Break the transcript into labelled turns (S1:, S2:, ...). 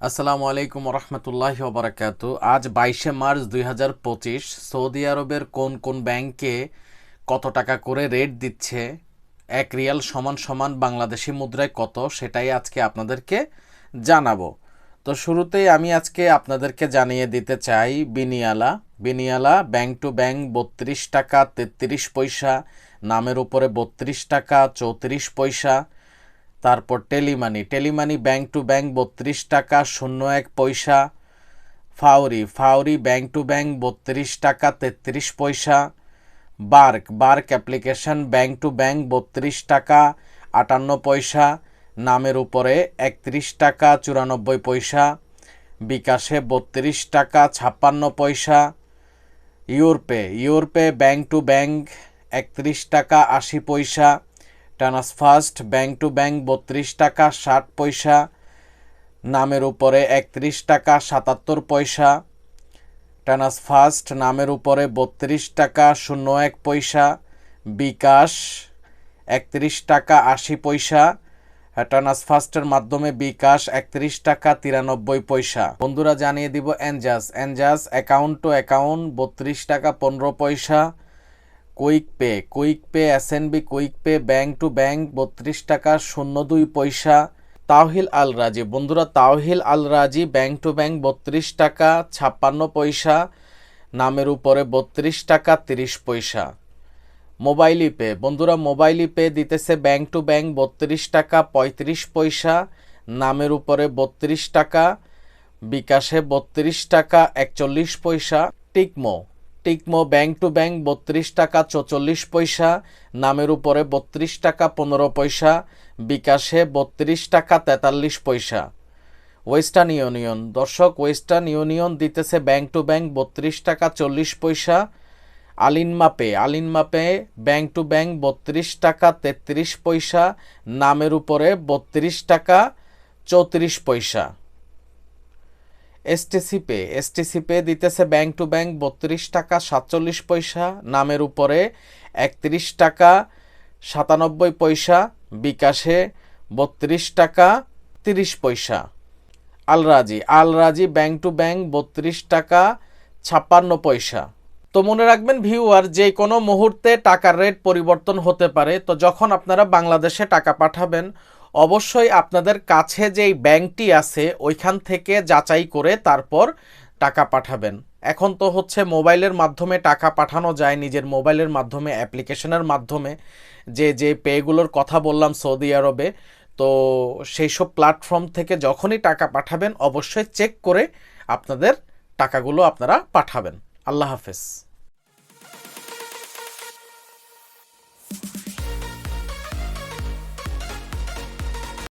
S1: আসসালামু আলাইকুম রহমতুল্লাহি ওবরাকাতু। আজ 22শে মার্চ 2025। সৌদি আরবের কোন কোন ব্যাংকে কত টাকা করে রেট দিচ্ছে, এক রিয়াল সমান সমান বাংলাদেশি মুদ্রায় কত, সেটাই আজকে আপনাদেরকে জানাবো। তো শুরুতেই আমি আজকে আপনাদেরকে জানিয়ে দিতে চাই বিনিয়ালা ব্যাংক টু ব্যাংক 32 টাকা 33 পয়সা, নামের উপরে 32 টাকা 34 পয়সা। তারপর টেলিমানি ব্যাংক টু ব্যাংক 32 টাকা 01 পয়সা। ফাউরি ব্যাংক টু ব্যাংক 32 টাকা 33 পয়সা। বার্ক অ্যাপ্লিকেশন ব্যাংক টু ব্যাংক 32 টাকা 58 পয়সা, নামের উপরে 31 টাকা 94 পয়সা। বিকাশে 32 টাকা 56 পয়সা। ইউরপে ব্যাংক টু ব্যাংক 31 টাকা 80 পয়সা। ট্রান্সফার্স্ট ব্যাংক টু ব্যাংক 32 টাকা 60 পয়সা, নামের উপরে 31 টাকা 77 পয়সা। ট্রান্সফার্স্ট নামের উপরে 32 টাকা 01 পয়সা। বিকাশ 31 টাকা 80 পয়সা। ট্রান্সফার্স্টের মাধ্যমে বিকাশ 31 টাকা 93 পয়সা। বন্ধুরা জানিয়ে দিব এনজাস অ্যাকাউন্ট টু অ্যাকাউন্ট 32 টাকা 15 পয়সা। Quick pay SNB quick pay bank to bank 32 টাকা 02 পয়সা। তাওহিল আল রাজি ব্যাংক টু ব্যাংক 32 টাকা 56 পয়সা, নামের উপরে 32 টাকা 30 পয়সা। মোবাইল পে দিতেছে ব্যাংক টু ব্যাংক 32 টাকা 35 পয়সা, নামের উপরে 32 টাকা। বিকাশে 32 টাকা 41 পয়সা। টিকমো ব্যাংক টু ব্যাংক 32 টাকা 44 পয়সা, নামের উপরে 32 টাকা 15 পয়সা। বিকাশে 32 টাকা 43 পয়সা। ওয়েস্টার্ন ইউনিয়ন দিতেছে ব্যাংক টু ব্যাংক 32 টাকা 40 পয়সা। আলিনমাপে ব্যাংক টু ব্যাংক 32 টাকা 33 পয়সা, নামের উপরে 32 টাকা 34 পয়সা। এসটিসি পে দিতেছে ব্যাংক টু ব্যাংক 32 টাকা 47 পয়সা, নামের উপরে 31 টাকা 97 পয়সা। বিকাশে 32 টাকা 30 পয়সা। আলরাজি ব্যাংক টু ব্যাংক 32 টাকা 56 পয়সা। তো মনে রাখবেন ভিউয়ার, যে কোনো মুহূর্তে টাকার রেট পরিবর্তন হতে পারে। তো যখন আপনারা বাংলাদেশে টাকা পাঠাবেন, অবশ্যই আপনাদের কাছে যেই ব্যাংকটি আছে ওইখান থেকে যাচাই করে তারপর টাকা পাঠাবেন। এখন তো হচ্ছে মোবাইলের মাধ্যমে টাকা পাঠানো যায়, নিজের মোবাইলের মাধ্যমে, অ্যাপ্লিকেশনের মাধ্যমে, যে পেগুলোর কথা বললাম সৌদি আরবে। তো সেই সব প্ল্যাটফর্ম থেকে যখনই টাকা পাঠাবেন অবশ্যই চেক করে আপনাদের টাকাগুলো আপনারা পাঠাবেন। আল্লাহ হাফেজ।